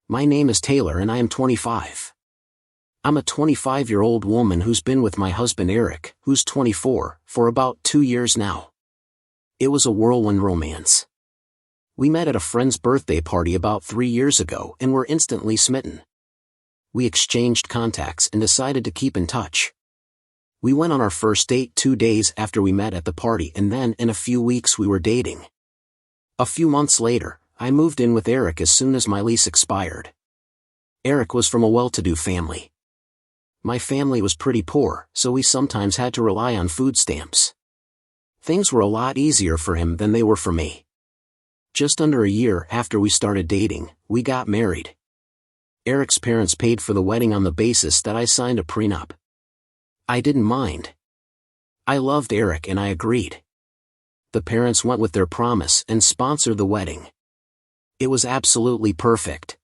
My name is Taylor and I am 25. I'm a 25-year-old woman who's been with my husband Eric, who's 24, for about 2 years now. It was a whirlwind romance. We met at a friend's birthday party about 3 years ago and were instantly smitten. We exchanged contacts and decided to keep in touch. We went on our first date 2 days after we met at the party, and then in a few weeks we were dating. A few months later, I moved in with Eric as soon as my lease expired. Eric was from a well-to-do family. My family was pretty poor, so we sometimes had to rely on food stamps. Things were a lot easier for him than they were for me. Just under a year after we started dating, we got married. Eric's parents paid for the wedding on the basis that I signed a prenup. I didn't mind. I loved Eric and I agreed. The parents went with their promise and sponsored the wedding. It was absolutely perfect.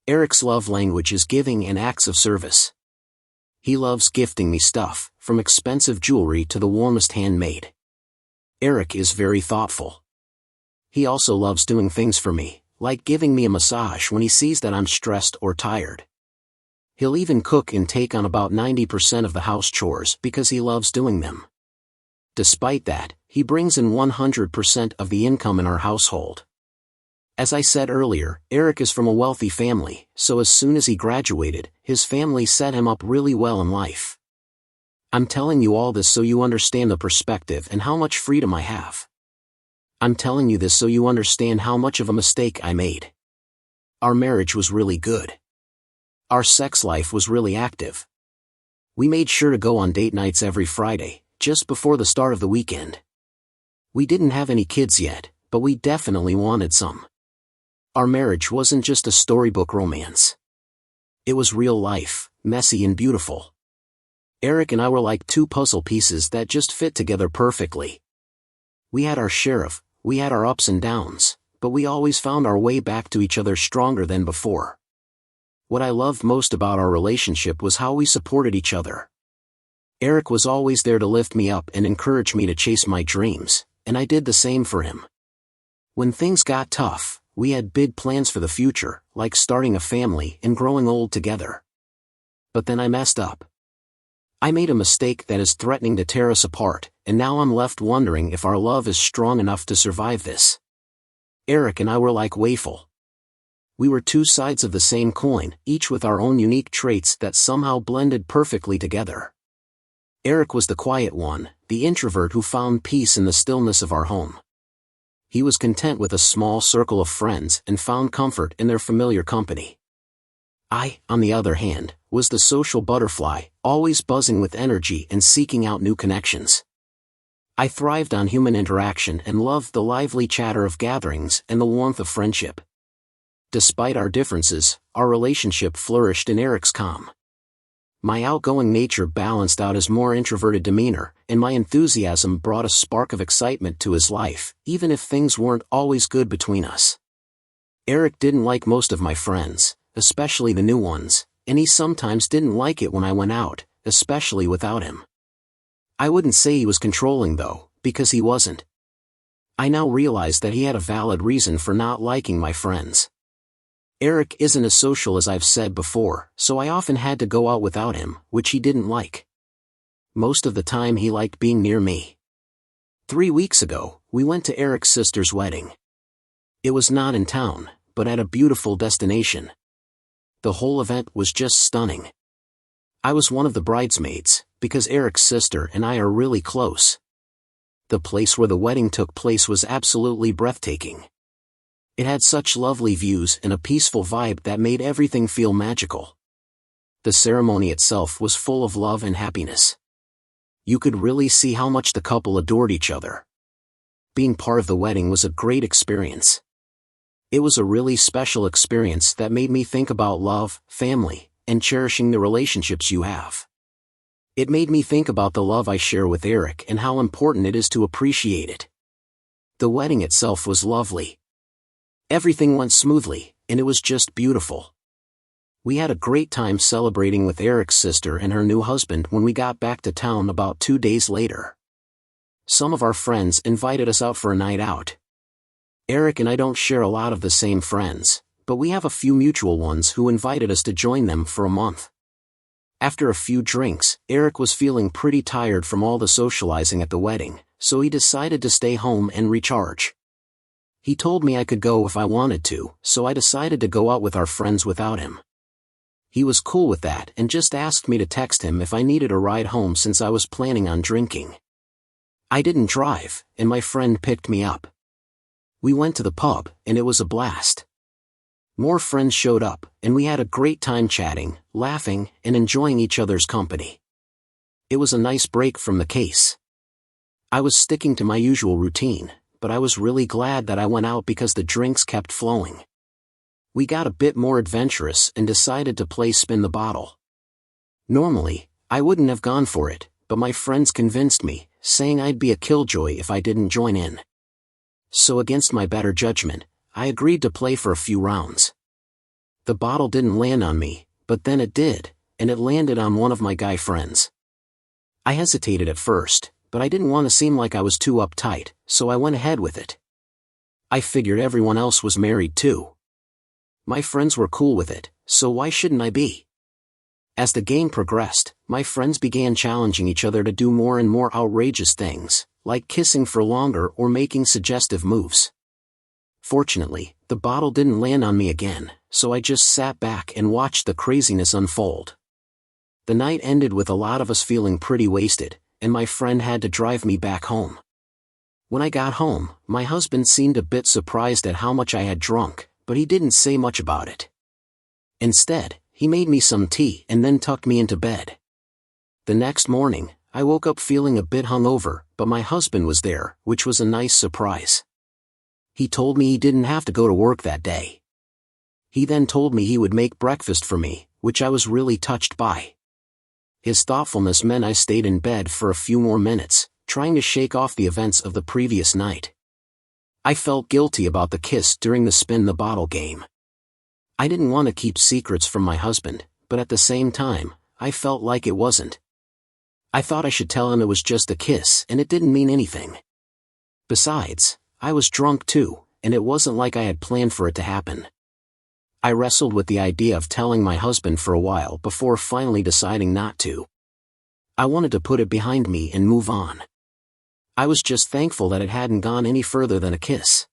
Eric's love language is giving and acts of service. He loves gifting me stuff, from expensive jewelry to the warmest handmade. Eric is very thoughtful. He also loves doing things for me, like giving me a massage when he sees that I'm stressed or tired. He'll even cook and take on about 90% of the house chores because he loves doing them. Despite that, he brings in 100% of the income in our household. As I said earlier, Eric is from a wealthy family, so as soon as he graduated, his family set him up really well in life. I'm telling you all this so you understand the perspective and how much freedom I have. I'm telling you this so you understand how much of a mistake I made. Our marriage was really good. Our sex life was really active. We made sure to go on date nights every Friday, just before the start of the weekend. We didn't have any kids yet, but we definitely wanted some. Our marriage wasn't just a storybook romance. It was real life, messy and beautiful. Eric and I were like two puzzle pieces that just fit together perfectly. We had our ups and downs, but we always found our way back to each other stronger than before. What I loved most about our relationship was how we supported each other. Eric was always there to lift me up and encourage me to chase my dreams, and I did the same for him. When things got tough, we had big plans for the future, like starting a family and growing old together. But then I messed up. I made a mistake that is threatening to tear us apart, and now I'm left wondering if our love is strong enough to survive this. Eric and I were like waffle. We were two sides of the same coin, each with our own unique traits that somehow blended perfectly together. Eric was the quiet one, the introvert who found peace in the stillness of our home. He was content with a small circle of friends and found comfort in their familiar company. I, on the other hand, was the social butterfly, always buzzing with energy and seeking out new connections. I thrived on human interaction and loved the lively chatter of gatherings and the warmth of friendship. Despite our differences, our relationship flourished in Eric's calm. My outgoing nature balanced out his more introverted demeanor, and my enthusiasm brought a spark of excitement to his life, even if things weren't always good between us. Eric didn't like most of my friends, especially the new ones, and he sometimes didn't like it when I went out, especially without him. I wouldn't say he was controlling though, because he wasn't. I now realize that he had a valid reason for not liking my friends. Eric isn't as social as I've said before, so I often had to go out without him, which he didn't like. Most of the time he liked being near me. 3 weeks ago, we went to Eric's sister's wedding. It was not in town, but at a beautiful destination. The whole event was just stunning. I was one of the bridesmaids, because Eric's sister and I are really close. The place where the wedding took place was absolutely breathtaking. It had such lovely views and a peaceful vibe that made everything feel magical. The ceremony itself was full of love and happiness. You could really see how much the couple adored each other. Being part of the wedding was a great experience. It was a really special experience that made me think about love, family, and cherishing the relationships you have. It made me think about the love I share with Eric and how important it is to appreciate it. The wedding itself was lovely. Everything went smoothly, and it was just beautiful. We had a great time celebrating with Eric's sister and her new husband when we got back to town about 2 days later. Some of our friends invited us out for a night out. Eric and I don't share a lot of the same friends, but we have a few mutual ones who invited us to join them for a month. After a few drinks, Eric was feeling pretty tired from all the socializing at the wedding, so he decided to stay home and recharge. He told me I could go if I wanted to, so I decided to go out with our friends without him. He was cool with that and just asked me to text him if I needed a ride home since I was planning on drinking. I didn't drive, and my friend picked me up. We went to the pub, and it was a blast. More friends showed up, and we had a great time chatting, laughing, and enjoying each other's company. It was a nice break from the case. I was sticking to my usual routine, but I was really glad that I went out because the drinks kept flowing. We got a bit more adventurous and decided to play spin the bottle. Normally, I wouldn't have gone for it, but my friends convinced me, saying I'd be a killjoy if I didn't join in. So against my better judgment, I agreed to play for a few rounds. The bottle didn't land on me, but then it did, and it landed on one of my guy friends. I hesitated at first, but I didn't want to seem like I was too uptight, so I went ahead with it. I figured everyone else was married too. My friends were cool with it, so why shouldn't I be? As the game progressed, my friends began challenging each other to do more and more outrageous things, like kissing for longer or making suggestive moves. Fortunately, the bottle didn't land on me again, so I just sat back and watched the craziness unfold. The night ended with a lot of us feeling pretty wasted, and my friend had to drive me back home. When I got home, my husband seemed a bit surprised at how much I had drunk, but he didn't say much about it. Instead, he made me some tea and then tucked me into bed. The next morning, I woke up feeling a bit hungover, but my husband was there, which was a nice surprise. He told me he didn't have to go to work that day. He then told me he would make breakfast for me, which I was really touched by. His thoughtfulness meant I stayed in bed for a few more minutes, trying to shake off the events of the previous night. I felt guilty about the kiss during the spin the bottle game. I didn't want to keep secrets from my husband, but at the same time, I felt like it wasn't. I thought I should tell him it was just a kiss and it didn't mean anything. Besides, I was drunk too, and it wasn't like I had planned for it to happen. I wrestled with the idea of telling my husband for a while before finally deciding not to. I wanted to put it behind me and move on. I was just thankful that it hadn't gone any further than a kiss.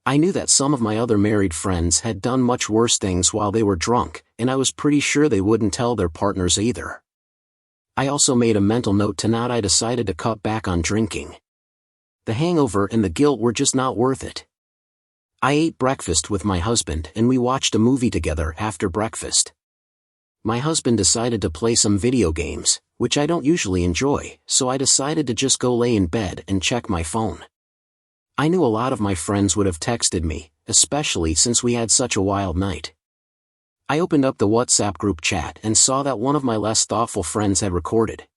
I knew that some of my other married friends had done much worse things while they were drunk, and I was pretty sure they wouldn't tell their partners either. I also made a mental note tonight I decided to cut back on drinking. The hangover and the guilt were just not worth it. I ate breakfast with my husband and we watched a movie together after breakfast. My husband decided to play some video games, which I don't usually enjoy, so I decided to just go lay in bed and check my phone. I knew a lot of my friends would have texted me, especially since we had such a wild night. I opened up the WhatsApp group chat and saw that one of my less thoughtful friends had recorded.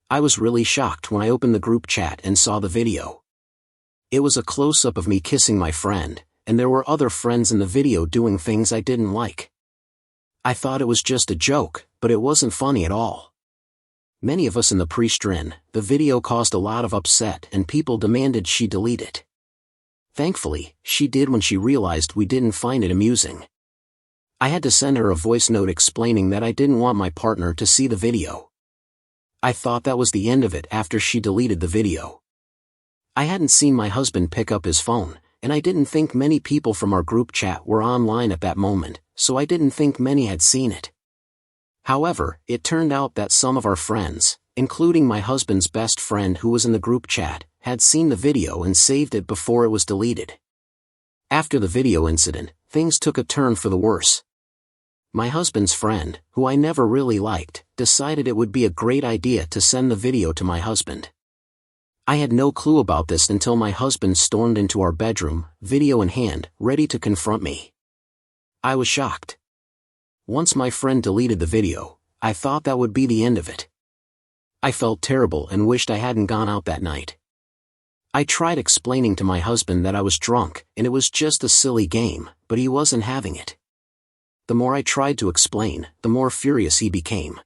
I was really shocked when I opened the group chat and saw the video. It was a close-up of me kissing my friend, and there were other friends in the video doing things I didn't like. I thought it was just a joke, but it wasn't funny at all. Many of us in the pre-strin, the video caused a lot of upset and people demanded she delete it. Thankfully, she did when she realized we didn't find it amusing. I had to send her a voice note explaining that I didn't want my partner to see the video. I thought that was the end of it after she deleted the video. I hadn't seen my husband pick up his phone, and I didn't think many people from our group chat were online at that moment, so I didn't think many had seen it. However, it turned out that some of our friends, including my husband's best friend who was in the group chat, had seen the video and saved it before it was deleted. After the video incident, things took a turn for the worse. My husband's friend, who I never really liked, decided it would be a great idea to send the video to my husband. I had no clue about this until my husband stormed into our bedroom, video in hand, ready to confront me. I was shocked. Once my friend deleted the video, I thought that would be the end of it. I felt terrible and wished I hadn't gone out that night. I tried explaining to my husband that I was drunk and it was just a silly game, but he wasn't having it. The more I tried to explain, the more furious he became.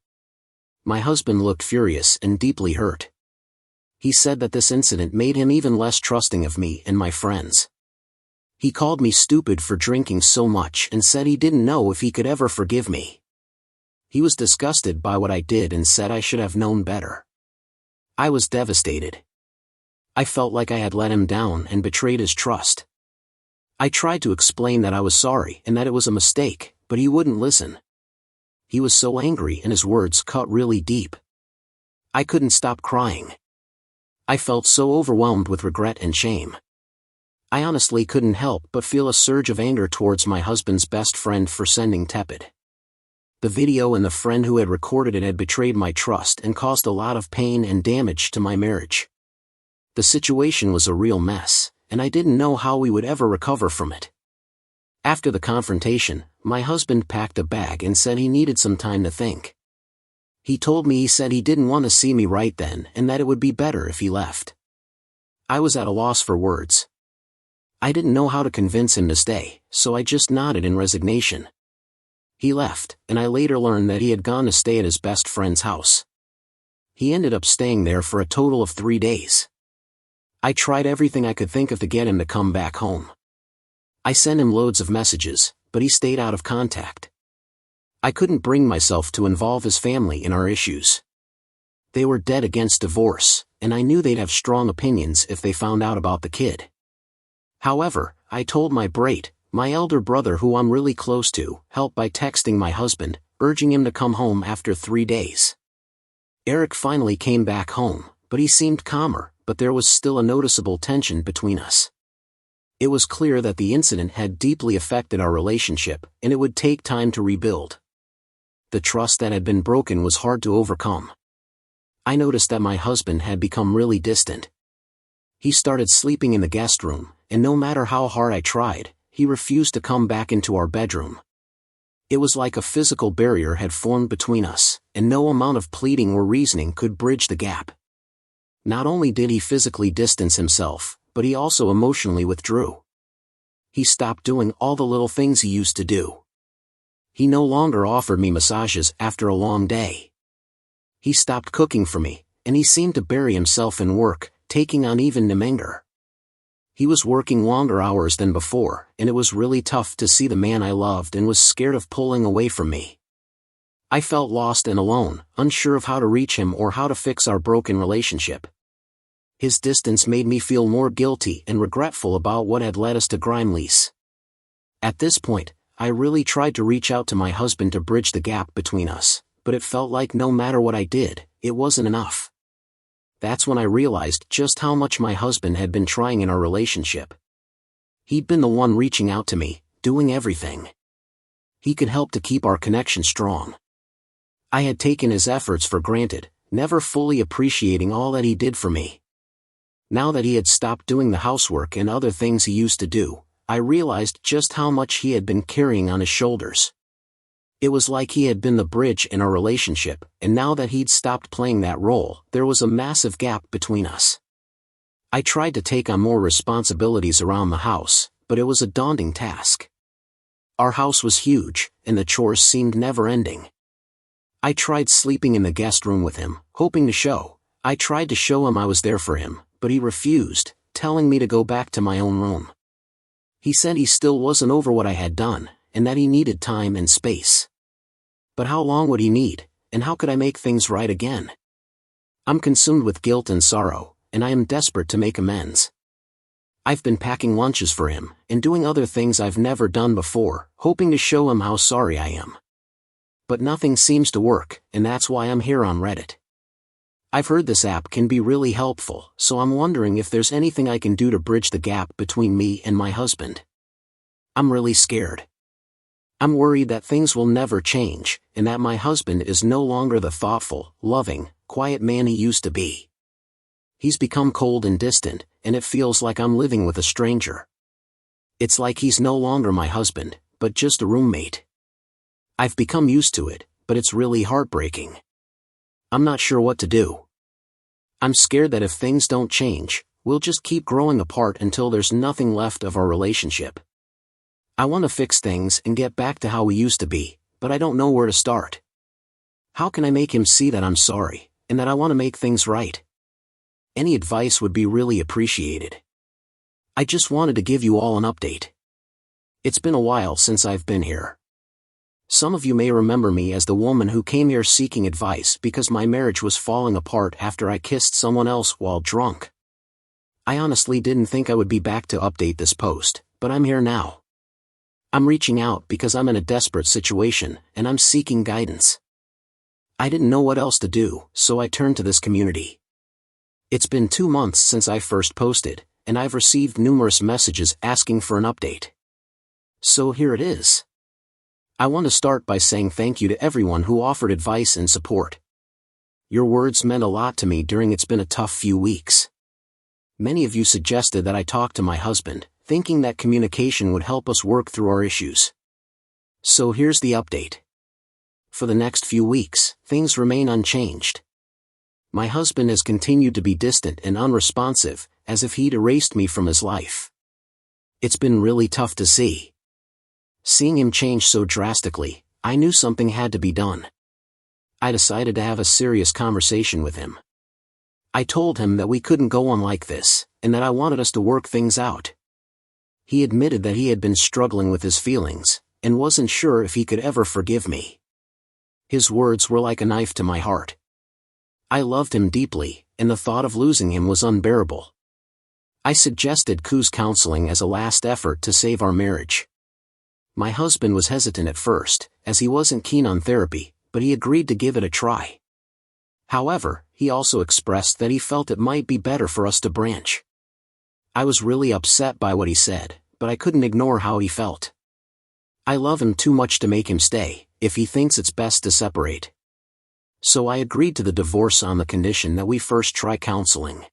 My husband looked furious and deeply hurt. He said that this incident made him even less trusting of me and my friends. He called me stupid for drinking so much and said he didn't know if he could ever forgive me. He was disgusted by what I did and said I should have known better. I was devastated. I felt like I had let him down and betrayed his trust. I tried to explain that I was sorry and that it was a mistake, but he wouldn't listen. He was so angry and his words cut really deep. I couldn't stop crying. I felt so overwhelmed with regret and shame. I honestly couldn't help but feel a surge of anger towards my husband's best friend for sending tepid. The video and the friend who had recorded it had betrayed my trust and caused a lot of pain and damage to my marriage. The situation was a real mess, and I didn't know how we would ever recover from it. After the confrontation, my husband packed a bag and said he needed some time to think. He told me he said he didn't want to see me right then and that it would be better if he left. I was at a loss for words. I didn't know how to convince him to stay, so I just nodded in resignation. He left, and I later learned that he had gone to stay at his best friend's house. He ended up staying there for a total of 3 days. I tried everything I could think of to get him to come back home. I sent him loads of messages, but he stayed out of contact. I couldn't bring myself to involve his family in our issues. They were dead against divorce, and I knew they'd have strong opinions if they found out about the kid. However, I told my elder brother who I'm really close to, help by texting my husband, urging him to come home after 3 days. Eric finally came back home, but he seemed calmer, but there was still a noticeable tension between us. It was clear that the incident had deeply affected our relationship, and it would take time to rebuild. The trust that had been broken was hard to overcome. I noticed that my husband had become really distant. He started sleeping in the guest room, and no matter how hard I tried, he refused to come back into our bedroom. It was like a physical barrier had formed between us, and no amount of pleading or reasoning could bridge the gap. Not only did he physically distance himself, but he also emotionally withdrew. He stopped doing all the little things he used to do. He no longer offered me massages after a long day. He stopped cooking for me, and he seemed to bury himself in work, taking on even Nemanger. He was working longer hours than before, and it was really tough to see the man I loved and was scared of pulling away from me. I felt lost and alone, unsure of how to reach him or how to fix our broken relationship. His distance made me feel more guilty and regretful about what had led us to Grimelease. At this point, I really tried to reach out to my husband to bridge the gap between us, but it felt like no matter what I did, it wasn't enough. That's when I realized just how much my husband had been trying in our relationship. He'd been the one reaching out to me, doing everything he could help to keep our connection strong. I had taken his efforts for granted, never fully appreciating all that he did for me. Now that he had stopped doing the housework and other things he used to do, I realized just how much he had been carrying on his shoulders. It was like he had been the bridge in our relationship, and now that he'd stopped playing that role, there was a massive gap between us. I tried to take on more responsibilities around the house, but it was a daunting task. Our house was huge, and the chores seemed never-ending. I tried sleeping in the guest room with him, hoping to show him I was there for him, but he refused, telling me to go back to my own room. He said he still wasn't over what I had done, and that he needed time and space. But how long would he need, and how could I make things right again? I'm consumed with guilt and sorrow, and I am desperate to make amends. I've been packing lunches for him, and doing other things I've never done before, hoping to show him how sorry I am. But nothing seems to work, and that's why I'm here on Reddit. I've heard this app can be really helpful, so I'm wondering if there's anything I can do to bridge the gap between me and my husband. I'm really scared. I'm worried that things will never change, and that my husband is no longer the thoughtful, loving, quiet man he used to be. He's become cold and distant, and it feels like I'm living with a stranger. It's like he's no longer my husband, but just a roommate. I've become used to it, but it's really heartbreaking. I'm not sure what to do. I'm scared that if things don't change, we'll just keep growing apart until there's nothing left of our relationship. I want to fix things and get back to how we used to be, but I don't know where to start. How can I make him see that I'm sorry, and that I want to make things right? Any advice would be really appreciated. I just wanted to give you all an update. It's been a while since I've been here. Some of you may remember me as the woman who came here seeking advice because my marriage was falling apart after I kissed someone else while drunk. I honestly didn't think I would be back to update this post, but I'm here now. I'm reaching out because I'm in a desperate situation, and I'm seeking guidance. I didn't know what else to do, so I turned to this community. It's been 2 months since I first posted, and I've received numerous messages asking for an update. So here it is. I want to start by saying thank you to everyone who offered advice and support. Your words meant a lot to me during it's been a tough few weeks. Many of you suggested that I talk to my husband, thinking that communication would help us work through our issues. So here's the update. For the next few weeks, things remain unchanged. My husband has continued to be distant and unresponsive, as if he'd erased me from his life. It's been really tough to see. Seeing him change so drastically, I knew something had to be done. I decided to have a serious conversation with him. I told him that we couldn't go on like this, and that I wanted us to work things out. He admitted that he had been struggling with his feelings, and wasn't sure if he could ever forgive me. His words were like a knife to my heart. I loved him deeply, and the thought of losing him was unbearable. I suggested counseling as a last effort to save our marriage. My husband was hesitant at first, as he wasn't keen on therapy, but he agreed to give it a try. However, he also expressed that he felt it might be better for us to branch. I was really upset by what he said, but I couldn't ignore how he felt. I love him too much to make him stay, if he thinks it's best to separate. So I agreed to the divorce on the condition that we first try counseling.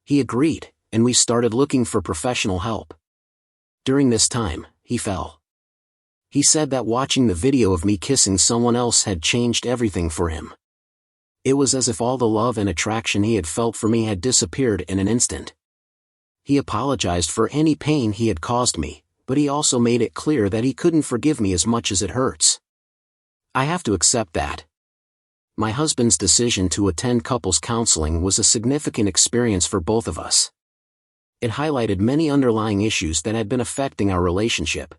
He agreed, and we started looking for professional help. During this time, he fell. He said that watching the video of me kissing someone else had changed everything for him. It was as if all the love and attraction he had felt for me had disappeared in an instant. He apologized for any pain he had caused me, but he also made it clear that he couldn't forgive me as much as it hurts. I have to accept that. My husband's decision to attend couples counseling was a significant experience for both of us. It highlighted many underlying issues that had been affecting our relationship.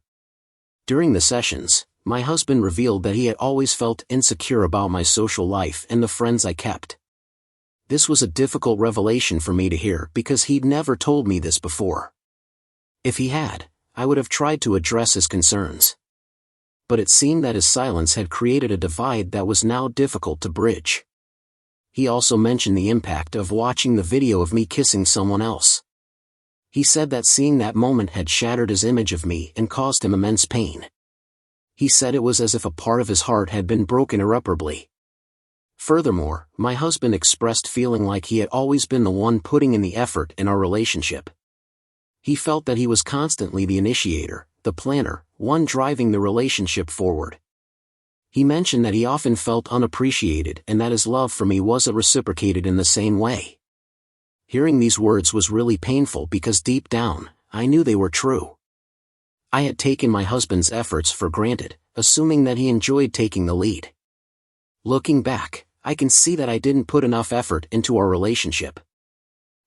During the sessions, my husband revealed that he had always felt insecure about my social life and the friends I kept. This was a difficult revelation for me to hear because he'd never told me this before. If he had, I would have tried to address his concerns. But it seemed that his silence had created a divide that was now difficult to bridge. He also mentioned the impact of watching the video of me kissing someone else. He said that seeing that moment had shattered his image of me and caused him immense pain. He said it was as if a part of his heart had been broken irreparably. Furthermore, my husband expressed feeling like he had always been the one putting in the effort in our relationship. He felt that he was constantly the initiator, the planner, one driving the relationship forward. He mentioned that he often felt unappreciated and that his love for me wasn't reciprocated in the same way. Hearing these words was really painful because deep down, I knew they were true. I had taken my husband's efforts for granted, assuming that he enjoyed taking the lead. Looking back, I can see that I didn't put enough effort into our relationship.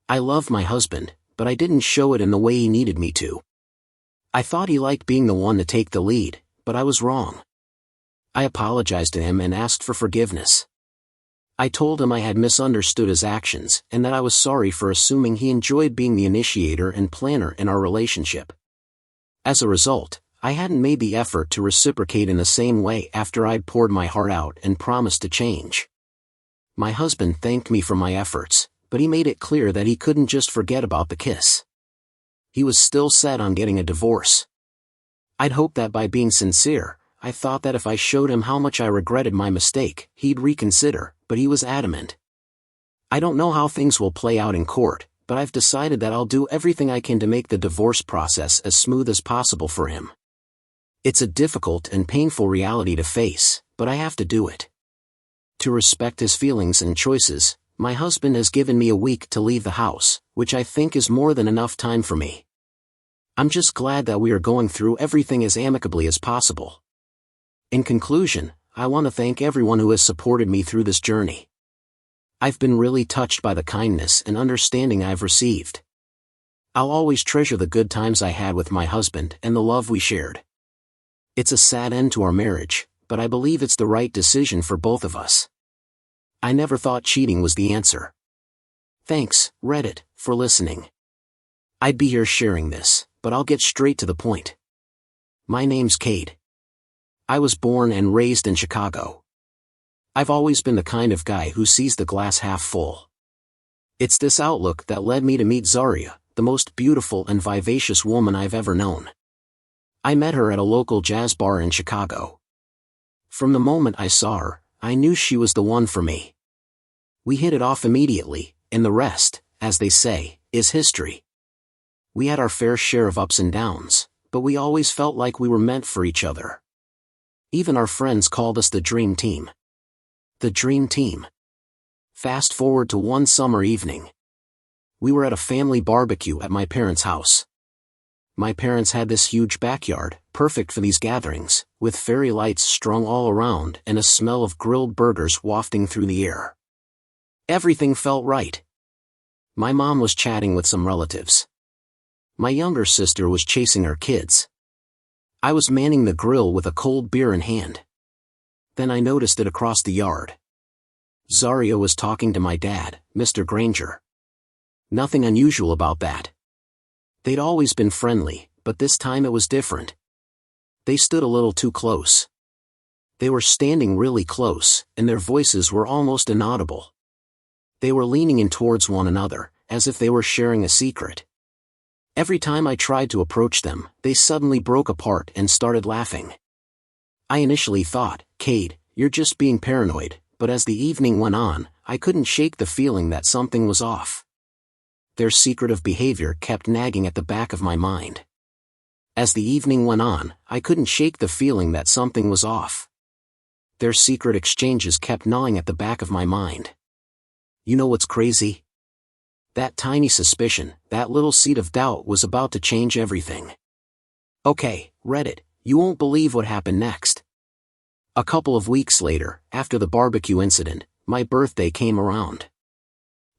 I loved my husband, but I didn't show it in the way he needed me to. I thought he liked being the one to take the lead, but I was wrong. I apologized to him and asked for forgiveness. I told him I had misunderstood his actions and that I was sorry for assuming he enjoyed being the initiator and planner in our relationship. As a result, I hadn't made the effort to reciprocate in the same way after I'd poured my heart out and promised to change. My husband thanked me for my efforts, but he made it clear that he couldn't just forget about the kiss. He was still set on getting a divorce. I'd hoped that by being sincere, I thought that if I showed him how much I regretted my mistake, he'd reconsider, but he was adamant. I don't know how things will play out in court, but I've decided that I'll do everything I can to make the divorce process as smooth as possible for him. It's a difficult and painful reality to face, but I have to do it. To respect his feelings and choices, my husband has given me a week to leave the house, which I think is more than enough time for me. I'm just glad that we are going through everything as amicably as possible. In conclusion, I want to thank everyone who has supported me through this journey. I've been really touched by the kindness and understanding I've received. I'll always treasure the good times I had with my husband and the love we shared. It's a sad end to our marriage, but I believe it's the right decision for both of us. I never thought cheating was the answer. Thanks, Reddit, for listening. I'd be here sharing this, but I'll get straight to the point. My name's Cade. I was born and raised in Chicago. I've always been the kind of guy who sees the glass half full. It's this outlook that led me to meet Zaria, the most beautiful and vivacious woman I've ever known. I met her at a local jazz bar in Chicago. From the moment I saw her, I knew she was the one for me. We hit it off immediately, and the rest, as they say, is history. We had our fair share of ups and downs, but we always felt like we were meant for each other. Even our friends called us the Dream Team. The Dream Team. Fast forward to one summer evening. We were at a family barbecue at my parents' house. My parents had this huge backyard, perfect for these gatherings, with fairy lights strung all around and a smell of grilled burgers wafting through the air. Everything felt right. My mom was chatting with some relatives. My younger sister was chasing her kids. I was manning the grill with a cold beer in hand. Then I noticed it across the yard. Zaria was talking to my dad, Mr. Granger. Nothing unusual about that. They'd always been friendly, but this time it was different. They stood a little too close. They were standing really close, and their voices were almost inaudible. They were leaning in towards one another, as if they were sharing a secret. Every time I tried to approach them, they suddenly broke apart and started laughing. I initially thought, Cade, you're just being paranoid, but as the evening went on, I couldn't shake the feeling that something was off. Their secretive behavior kept nagging at the back of my mind. As the evening went on, I couldn't shake the feeling that something was off. Their secret exchanges kept gnawing at the back of my mind. You know what's crazy? That tiny suspicion, that little seed of doubt was about to change everything. Okay, Reddit, you won't believe what happened next. A couple of weeks later, after the barbecue incident, my birthday came around.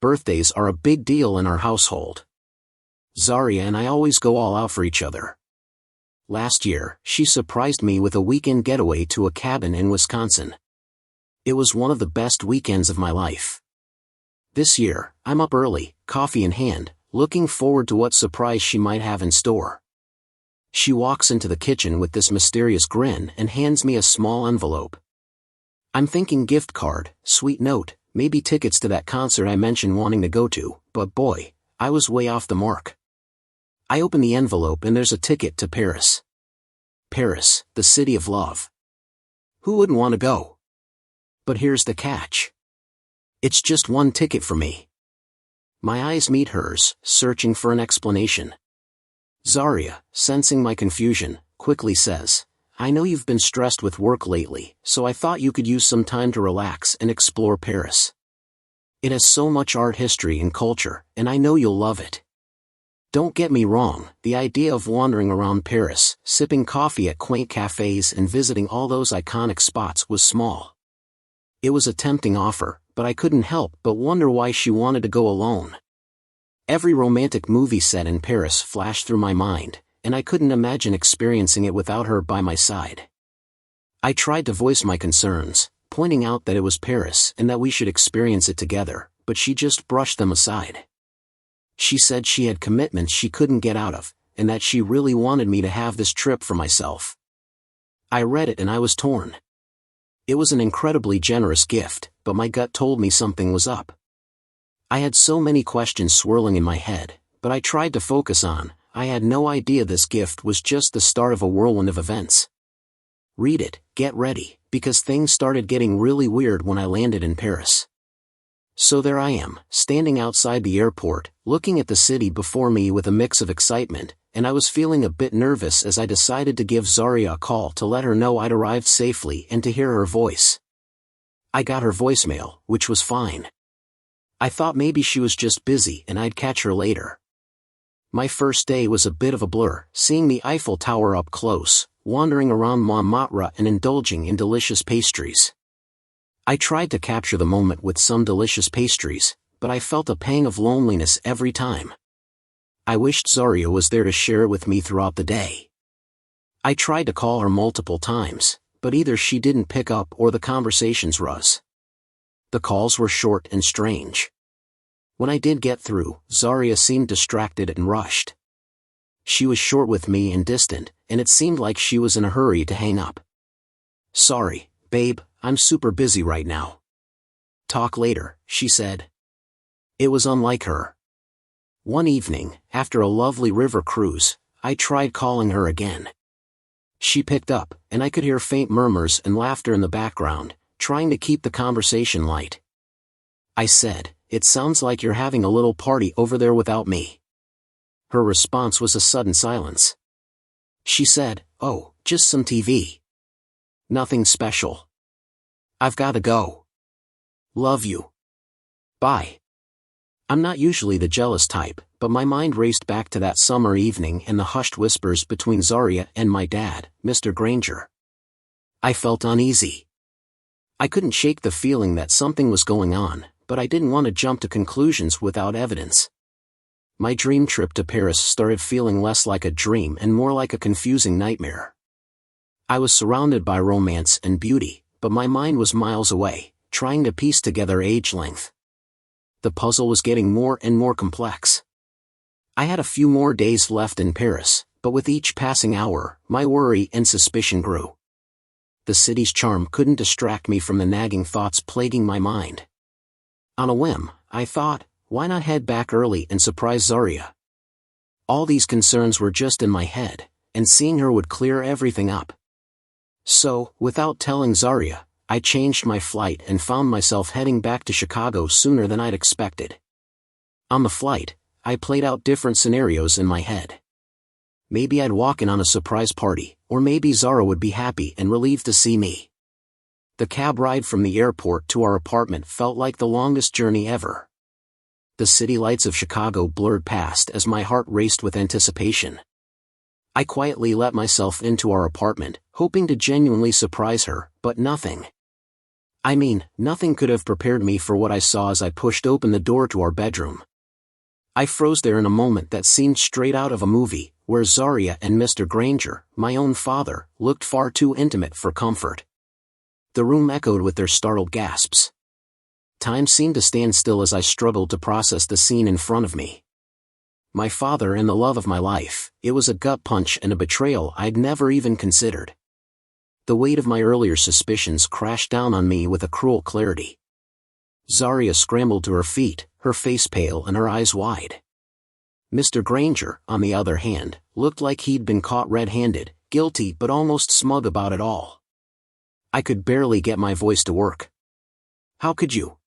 Birthdays are a big deal in our household. Zaria and I always go all out for each other. Last year, she surprised me with a weekend getaway to a cabin in Wisconsin. It was one of the best weekends of my life. This year, I'm up early, coffee in hand, looking forward to what surprise she might have in store. She walks into the kitchen with this mysterious grin and hands me a small envelope. I'm thinking gift card, sweet note, maybe tickets to that concert I mentioned wanting to go to, but boy, I was way off the mark. I open the envelope and there's a ticket to Paris. Paris, the city of love. Who wouldn't want to go? But here's the catch. It's just one ticket for me. My eyes meet hers, searching for an explanation. Zaria, sensing my confusion, quickly says, I know you've been stressed with work lately, so I thought you could use some time to relax and explore Paris. It has so much art history and culture, and I know you'll love it. Don't get me wrong, the idea of wandering around Paris, sipping coffee at quaint cafes and visiting all those iconic spots was small. It was a tempting offer, but I couldn't help but wonder why she wanted to go alone. Every romantic movie set in Paris flashed through my mind, and I couldn't imagine experiencing it without her by my side. I tried to voice my concerns, pointing out that it was Paris and that we should experience it together, but she just brushed them aside. She said she had commitments she couldn't get out of, and that she really wanted me to have this trip for myself. I read it and I was torn. It was an incredibly generous gift, but my gut told me something was up. I had so many questions swirling in my head, but I tried to focus on, I had no idea this gift was just the start of a whirlwind of events. Read it, get ready, because things started getting really weird when I landed in Paris. So there I am, standing outside the airport, looking at the city before me with a mix of excitement, and I was feeling a bit nervous as I decided to give Zaria a call to let her know I'd arrived safely and to hear her voice. I got her voicemail, which was fine. I thought maybe she was just busy and I'd catch her later. My first day was a bit of a blur, seeing the Eiffel Tower up close, wandering around Montmartre and indulging in delicious pastries. I tried to capture the moment with some delicious pastries, but I felt a pang of loneliness every time. I wished Zaria was there to share it with me throughout the day. I tried to call her multiple times, but either she didn't pick up or the conversations rose. The calls were short and strange. When I did get through, Zaria seemed distracted and rushed. She was short with me and distant, and it seemed like she was in a hurry to hang up. "Sorry, babe, I'm super busy right now. Talk later," she said. It was unlike her. One evening, after a lovely river cruise, I tried calling her again. She picked up, and I could hear faint murmurs and laughter in the background, trying to keep the conversation light. I said, "It sounds like you're having a little party over there without me." Her response was a sudden silence. She said, "Oh, just some TV. Nothing special. I've gotta go. Love you. Bye." I'm not usually the jealous type, but my mind raced back to that summer evening and the hushed whispers between Zaria and my dad, Mr. Granger. I felt uneasy. I couldn't shake the feeling that something was going on, but I didn't want to jump to conclusions without evidence. My dream trip to Paris started feeling less like a dream and more like a confusing nightmare. I was surrounded by romance and beauty, but my mind was miles away, trying to piece together age length. The puzzle was getting more and more complex. I had a few more days left in Paris, but with each passing hour, my worry and suspicion grew. The city's charm couldn't distract me from the nagging thoughts plaguing my mind. On a whim, I thought, why not head back early and surprise Zaria? All these concerns were just in my head, and seeing her would clear everything up. So, without telling Zaria, I changed my flight and found myself heading back to Chicago sooner than I'd expected. On the flight, I played out different scenarios in my head. Maybe I'd walk in on a surprise party, or maybe Zara would be happy and relieved to see me. The cab ride from the airport to our apartment felt like the longest journey ever. The city lights of Chicago blurred past as my heart raced with anticipation. I quietly let myself into our apartment, hoping to genuinely surprise her, but nothing. I mean, nothing could have prepared me for what I saw as I pushed open the door to our bedroom. I froze there in a moment that seemed straight out of a movie, where Zaria and Mr. Granger, my own father, looked far too intimate for comfort. The room echoed with their startled gasps. Time seemed to stand still as I struggled to process the scene in front of me. My father and the love of my life, it was a gut punch and a betrayal I'd never even considered. The weight of my earlier suspicions crashed down on me with a cruel clarity. Zaria scrambled to her feet, her face pale and her eyes wide. Mr. Granger, on the other hand, looked like he'd been caught red-handed, guilty but almost smug about it all. I could barely get my voice to work. "How could you?"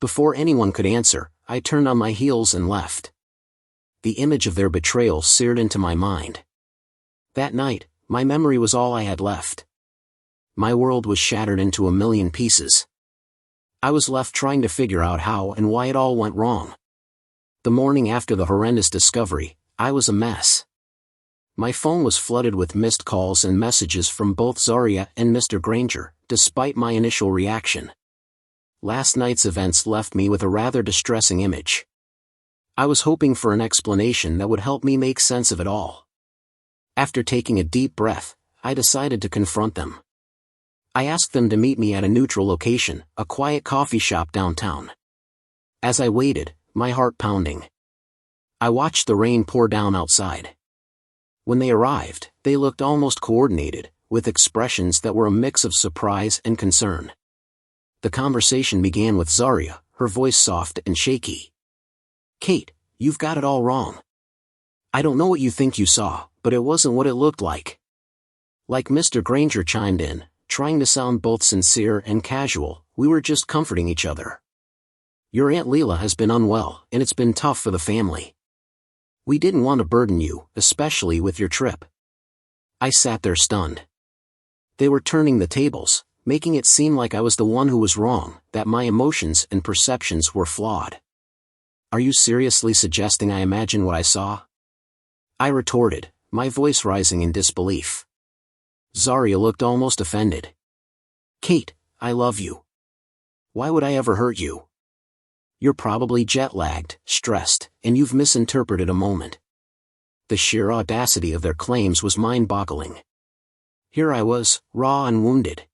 Before anyone could answer, I turned on my heels and left. The image of their betrayal seared into my mind. That night, my memory was all I had left. My world was shattered into a million pieces. I was left trying to figure out how and why it all went wrong. The morning after the horrendous discovery, I was a mess. My phone was flooded with missed calls and messages from both Zaria and Mr. Granger, despite my initial reaction. Last night's events left me with a rather distressing image. I was hoping for an explanation that would help me make sense of it all. After taking a deep breath, I decided to confront them. I asked them to meet me at a neutral location, a quiet coffee shop downtown. As I waited, my heart pounding, I watched the rain pour down outside. When they arrived, they looked almost coordinated, with expressions that were a mix of surprise and concern. The conversation began with Zaria, her voice soft and shaky. "Kate, you've got it all wrong. I don't know what you think you saw, but it wasn't what it looked like." Like Mr. Granger chimed in, trying to sound both sincere and casual, "We were just comforting each other. Your Aunt Leela has been unwell, and it's been tough for the family. We didn't want to burden you, especially with your trip." I sat there stunned. They were turning the tables, making it seem like I was the one who was wrong, that my emotions and perceptions were flawed. "Are you seriously suggesting I imagine what I saw?" I retorted, my voice rising in disbelief. Zaria looked almost offended. "Kate, I love you. Why would I ever hurt you? You're probably jet-lagged, stressed, and you've misinterpreted a moment. The sheer audacity of their claims was mind-boggling. Here I was, raw and wounded,